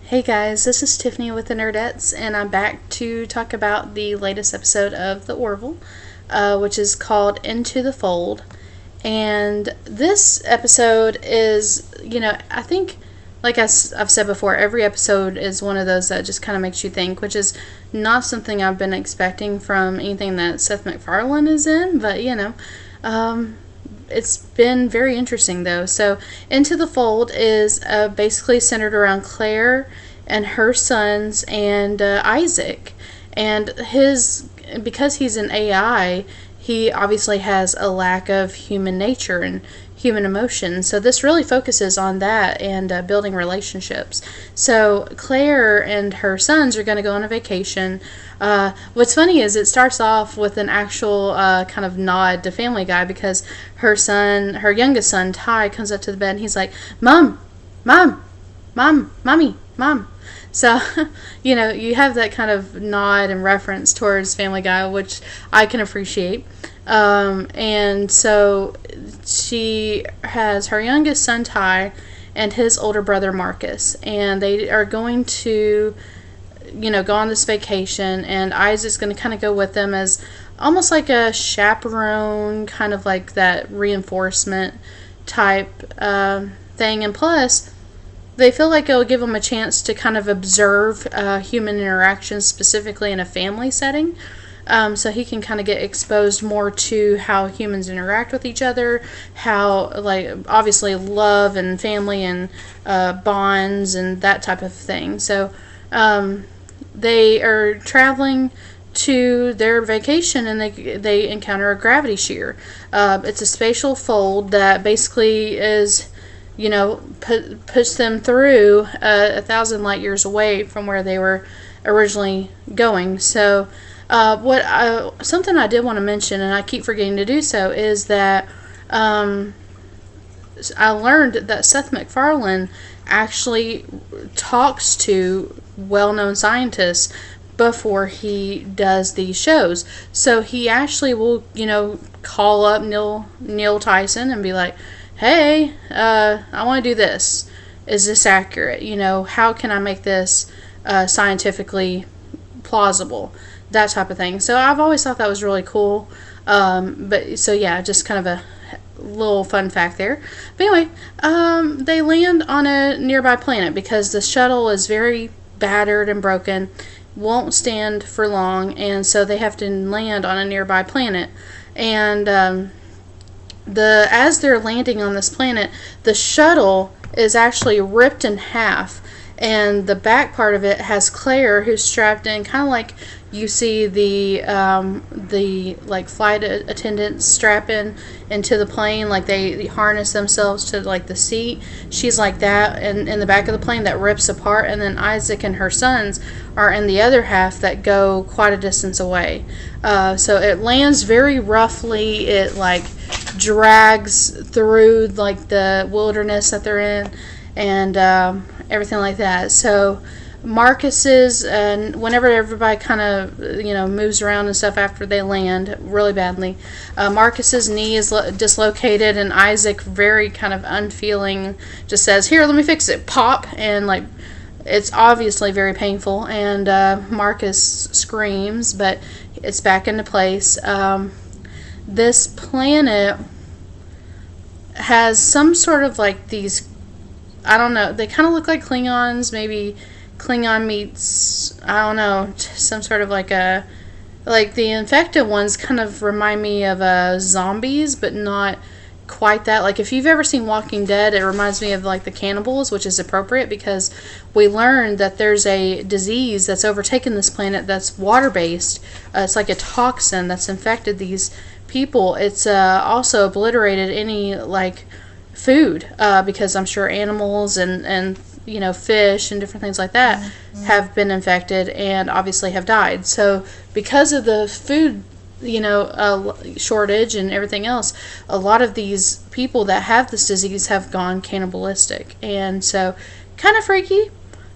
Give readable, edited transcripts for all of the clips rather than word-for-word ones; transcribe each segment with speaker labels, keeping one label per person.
Speaker 1: Hey guys, this is Tiffany with the Nerdettes, and I'm back to talk about the latest episode of the Orville, which is called Into the Fold. And this episode is, I think, like I've said before, every episode is one of those that just kind of makes you think, which is not something I've been expecting from anything that Seth MacFarlane is in, but it's been very interesting though. So, Into the Fold is basically centered around Claire and her sons and Isaac. And because he's an AI, he obviously has a lack of human nature and human emotion. So this really focuses on that and building relationships. So Claire and her sons are going to go on a vacation. What's funny is it starts off with an actual kind of nod to Family Guy, because her youngest son, Ty, comes up to the bed and he's like, Mom, Mom, Mom, Mommy, Mom. So, you have that kind of nod and reference towards Family Guy, which I can appreciate. And so she has her youngest son, Ty, and his older brother, Marcus. And they are going to, go on this vacation. And Isaac's going to kind of go with them as almost like a chaperone, kind of like that reinforcement type thing. And plus, they feel like it'll give them a chance to kind of observe human interactions, specifically in a family setting. So he can kind of get exposed more to how humans interact with each other, how, obviously love and family and bonds and that type of thing. So they are traveling to their vacation, and they encounter a gravity shear. It's a spatial fold that basically is, push them through 1,000 light years away from where they were originally going. So something I did want to mention, and I keep forgetting to do so, is that I learned that Seth MacFarlane actually talks to well-known scientists before he does these shows. So he actually will, call up Neil Tyson and be like, hey, I want to do this. Is this accurate? How can I make this scientifically plausible? That type of thing. So I've always thought that was really cool. Just kind of a little fun fact there. But anyway, they land on a nearby planet because the shuttle is very battered and broken, won't stand for long, and so they have to land on a nearby planet. And as they're landing on this planet, the shuttle is actually ripped in half, and the back part of it has Claire, who's strapped in, kind of like you see the flight attendants strap into the plane, like they harness themselves to the seat. She's like that, and in the back of the plane that rips apart, and then Isaac and her sons are in the other half that go quite a distance away. So it lands very roughly. It drags through the wilderness that they're in, and everything like that. So Marcus's, and whenever everybody kind of moves around and stuff after they land really badly, Marcus's knee is dislocated, and Isaac, very kind of unfeeling, just says, "Here, let me fix it." Pop, and it's obviously very painful, and Marcus screams, but it's back into place. This planet has some sort of these, I don't know, they kind of look like Klingons, maybe Klingon meets, I don't know, some sort of the infected ones kind of remind me of zombies, but not quite that. If you've ever seen Walking Dead, it reminds me of the cannibals, which is appropriate because we learned that there's a disease that's overtaken this planet that's water-based. It's like a toxin that's infected these people. It's also obliterated any food, because I'm sure animals and fish and different things like that have been infected and obviously have died. So because of the food shortage and everything else, a lot of these people that have this disease have gone cannibalistic, and so kind of freaky.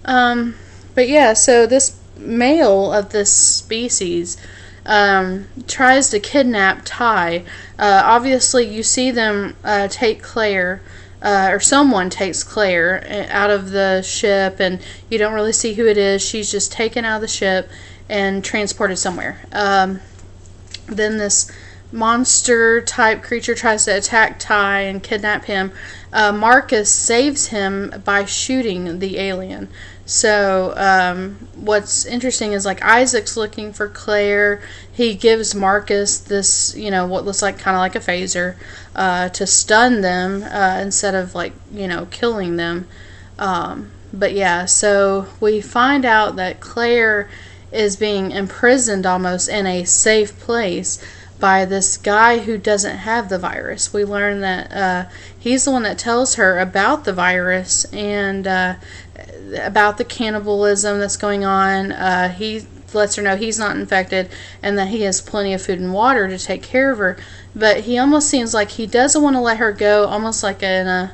Speaker 1: So this male of this species tries to kidnap Ty. Obviously you see them take Claire or someone takes Claire out of the ship, and you don't really see who it is. She's just taken out of the ship and transported somewhere. Then this monster type creature tries to attack Ty and kidnap him. Marcus saves him by shooting the alien. So what's interesting is like Isaac's looking for Claire. He gives Marcus this, what looks like kind of like a phaser to stun them instead of like, killing them. But yeah, so we find out that Claire is being imprisoned almost in a safe place by this guy who doesn't have the virus. We learn that he's the one that tells her about the virus and about the cannibalism that's going on. He lets her know he's not infected and that he has plenty of food and water to take care of her. But he almost seems like he doesn't want to let her go, almost like in a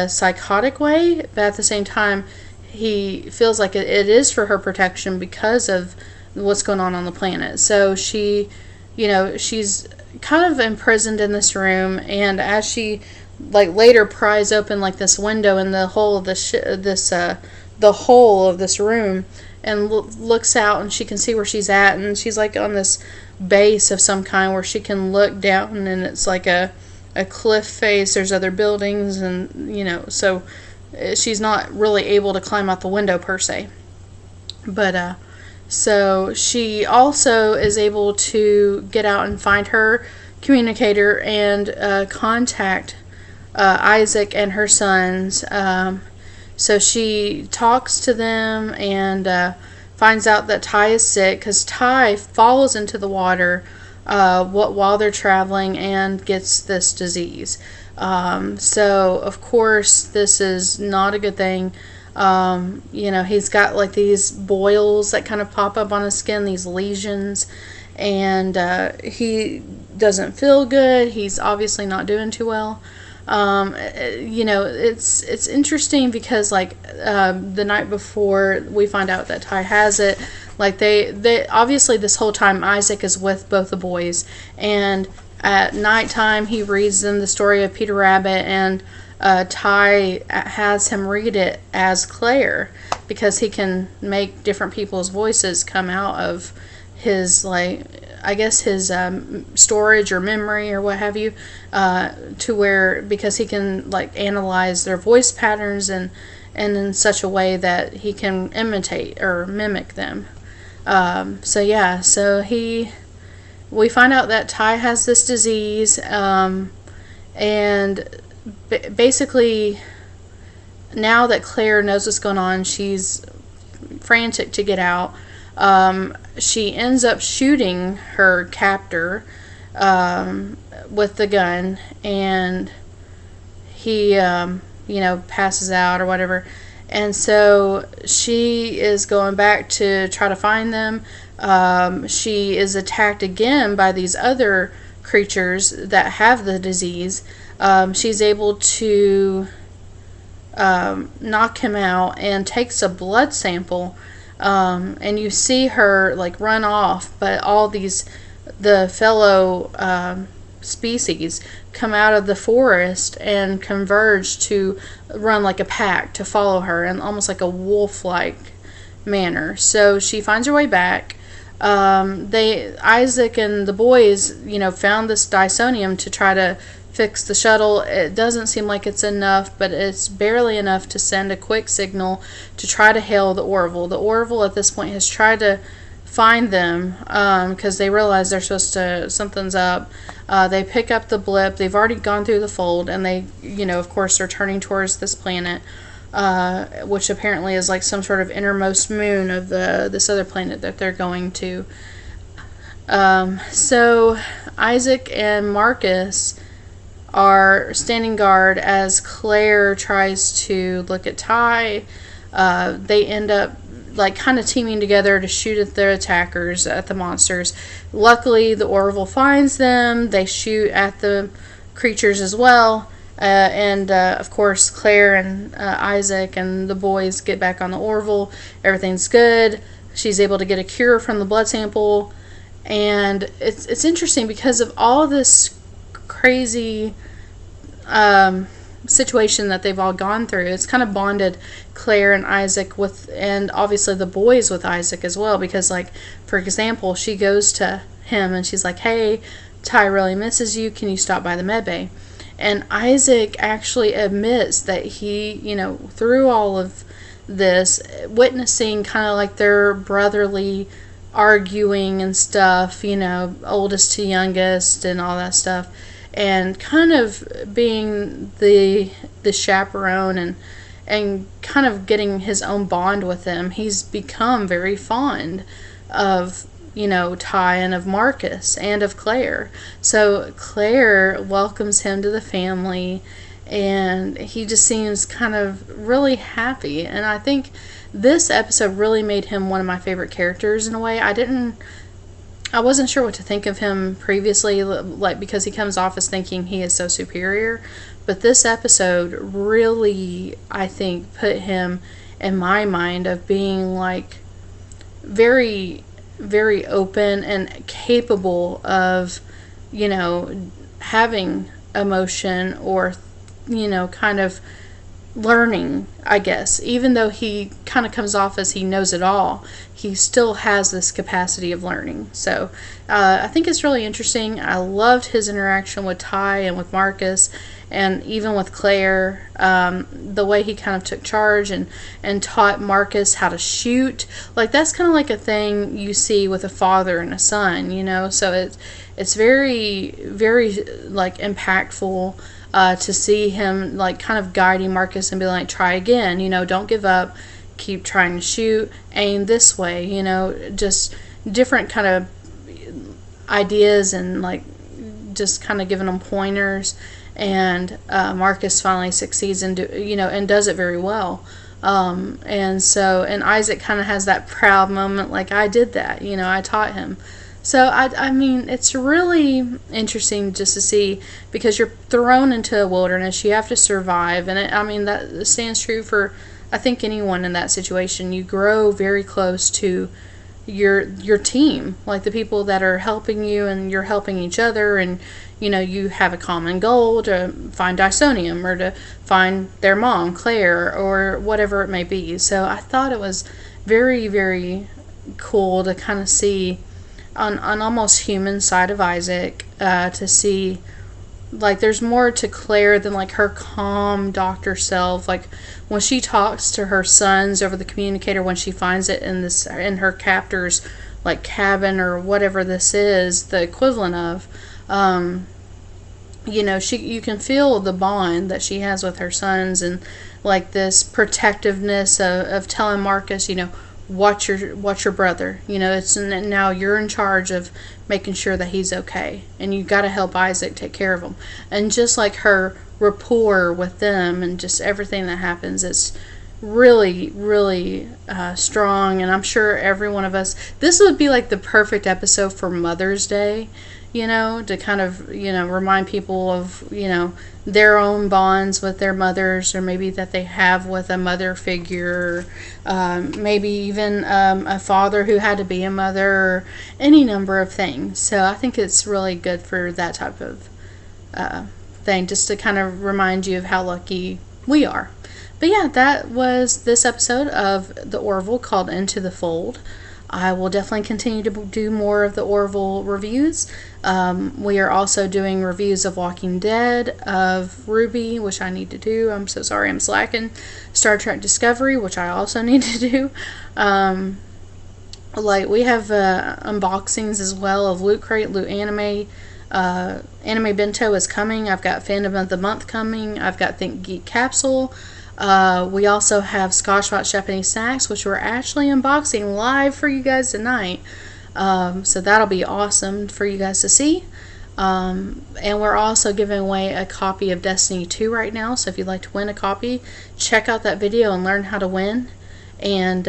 Speaker 1: psychotic way. But at the same time, he feels like it is for her protection because of what's going on the planet. So she, she's kind of imprisoned in this room, and as she later pries open this window in the hole of the hole of this room and looks out, and she can see where she's at, and she's on this base of some kind where she can look down, and it's like a cliff face. There's other buildings, and so she's not really able to climb out the window per se. But so she also is able to get out and find her communicator and contact Isaac and her sons. So she talks to them and finds out that Ty is sick, because Ty falls into the water while they're traveling and gets this disease. So of course this is not a good thing. He's got these boils that kind of pop up on his skin, these lesions, and he doesn't feel good. He's obviously not doing too well. It's interesting because the night before we find out that Ty has it, they obviously this whole time Isaac is with both the boys, and at nighttime he reads them the story of Peter Rabbit, and Ty has him read it as Claire, because he can make different people's voices come out of his his storage or memory or what have you, to where, because he can analyze their voice patterns and in such a way that he can imitate or mimic them. So we find out that Ty has this disease, and basically now that Claire knows what's going on, she's frantic to get out. She ends up shooting her captor with the gun, and he passes out or whatever. And so she is going back to try to find them. She is attacked again by these other creatures that have the disease. She's able to knock him out and takes a blood sample, and you see her run off, but all the fellow species come out of the forest and converge to run like a pack to follow her in almost like a wolf-like manner. So she finds her way back. Isaac and the boys, found this Dysonium to try to fix the shuttle. It doesn't seem like it's enough, but it's barely enough to send a quick signal to try to hail the Orville. The Orville at this point has tried to find them because they realize they're supposed to, something's up. They pick up the blip. They've already gone through the fold, and they, of course, are turning towards this planet, which apparently is like some sort of innermost moon of this other planet that they're going to. So Isaac and Marcus are standing guard as Claire tries to look at Ty. They end up kind of teaming together to shoot at their attackers, at the monsters. Luckily, the Orville finds them. They shoot at the creatures as well. And of course, Claire and Isaac and the boys get back on the Orville. Everything's good. She's able to get a cure from the blood sample. And it's interesting because of all this crazy situation that they've all gone through. It's kind of bonded Claire and Isaac with, and obviously the boys with Isaac as well, because like, for example, she goes to him and she's like, hey, Ty really misses you, can you stop by the med bay? And Isaac actually admits that he, through all of this, witnessing kind of like their brotherly arguing and stuff, oldest to youngest and all that stuff, and kind of being the chaperone and kind of getting his own bond with them, he's become very fond of Ty and of Marcus and of Claire. So Claire welcomes him to the family, and he just seems kind of really happy. And I think this episode really made him one of my favorite characters in a way. I wasn't sure what to think of him previously, like, because he comes off as thinking he is so superior. But this episode really, I think, put him in my mind of being like very, very open and capable of, having emotion, or, kind of learning, I guess. Even though he kind of comes off as he knows it all, he still has this capacity of learning. So I think it's really interesting. I loved his interaction with Ty and with Marcus, and even with Claire, the way he kind of took charge and taught Marcus how to shoot. Like, that's kind of like a thing you see with a father and a son, so it's very, very like impactful to see him like kind of guiding Marcus and be like, try again, don't give up, keep trying to shoot, aim this way, just different kind of ideas, and like just kind of giving them pointers. And Marcus finally succeeds and and does it very well. And Isaac kind of has that proud moment, like, I did that, I taught him. So I mean, it's really interesting just to see, because you're thrown into a wilderness, you have to survive, and that stands true for, I think, anyone in that situation. You grow very close to your team, like the people that are helping you, and you're helping each other, and you have a common goal to find Dysonium, or to find their mom, Claire, or whatever it may be. So I thought it was very, very cool to kind of see on almost human side of Isaac, to see like there's more to Claire than like her calm doctor self. Like when she talks to her sons over the communicator, when she finds it in her captor's like cabin, or whatever this is the equivalent of, you can feel the bond that she has with her sons, and like this protectiveness of telling Marcus, watch your brother, it's now you're in charge of making sure that he's okay, and you got to help Isaac take care of him. And just like her rapport with them, and just everything that happens, it's really, really strong. And I'm sure every one of us, this would be like the perfect episode for Mother's Day, to kind of, remind people of, their own bonds with their mothers, or maybe that they have with a mother figure, maybe even a father who had to be a mother, or any number of things. So I think it's really good for that type of thing, just to kind of remind you of how lucky we are. But yeah, that was this episode of the Orville called Into the Fold. I will definitely continue to do more of the Orville reviews. We are also doing reviews of Walking Dead, of Ruby, which I need to do. I'm so sorry, I'm slacking. Star Trek Discovery, which I also need to do. Like we have unboxings as well of Loot Crate, Loot Anime. Anime Bento is coming. I've got Fandom of the Month coming. I've got Think Geek Capsule. We also have Scotchbot Japanese Snacks, which we're actually unboxing live for you guys tonight. So that'll be awesome for you guys to see. And we're also giving away a copy of Destiny 2 right now. So if you'd like to win a copy, check out that video and learn how to win. And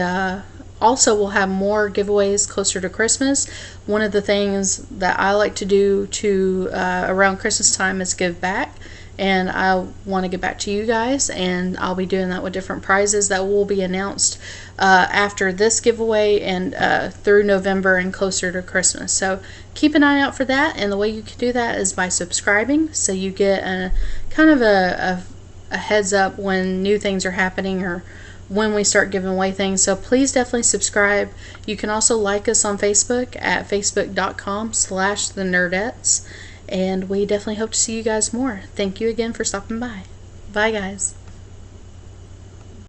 Speaker 1: also we'll have more giveaways closer to Christmas. One of the things that I like to do around Christmas time is give back. And I want to get back to you guys, and I'll be doing that with different prizes that will be announced after this giveaway, and through November and closer to Christmas. So keep an eye out for that, and the way you can do that is by subscribing, so you get a kind of a a heads up when new things are happening or when we start giving away things. So please definitely subscribe. You can also like us on Facebook at facebook.com/thenerdettes. And we definitely hope to see you guys more. Thank you again for stopping by. Bye, guys.